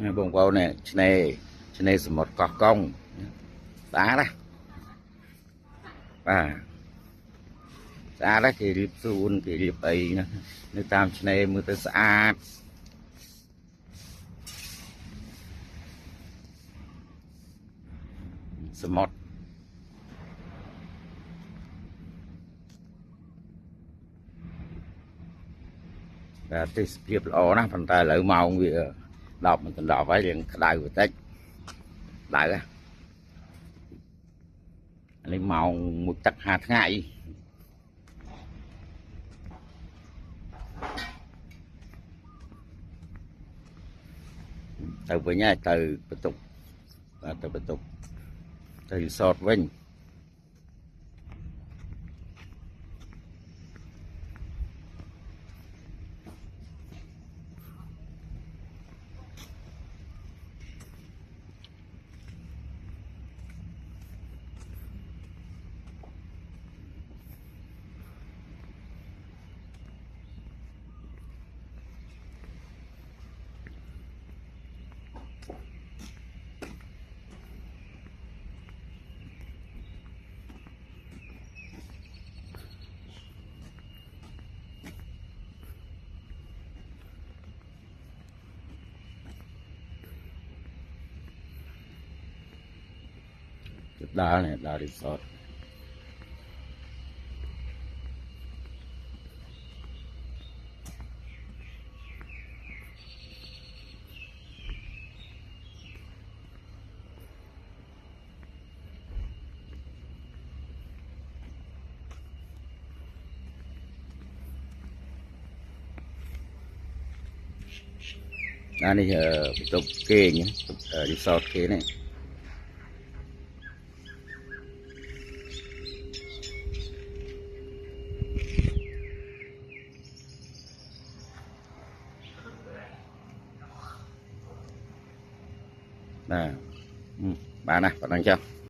bông bầu này này một cọc công đá đó và đá đó thì điệp xuân thì điệp ấy nơi tam này mưa tới xã một và tiếp tiếp lỗ nó phần tay lợi màu vì đọc mình đọc phải liền đại của tết đại ra lấy màu một chắc hạt ngại từ với nhà từ tục và từ tục từ sọt vinh đá này đá resort đá này tục kê nhé resort kê này nè bạn này bạn đang chưa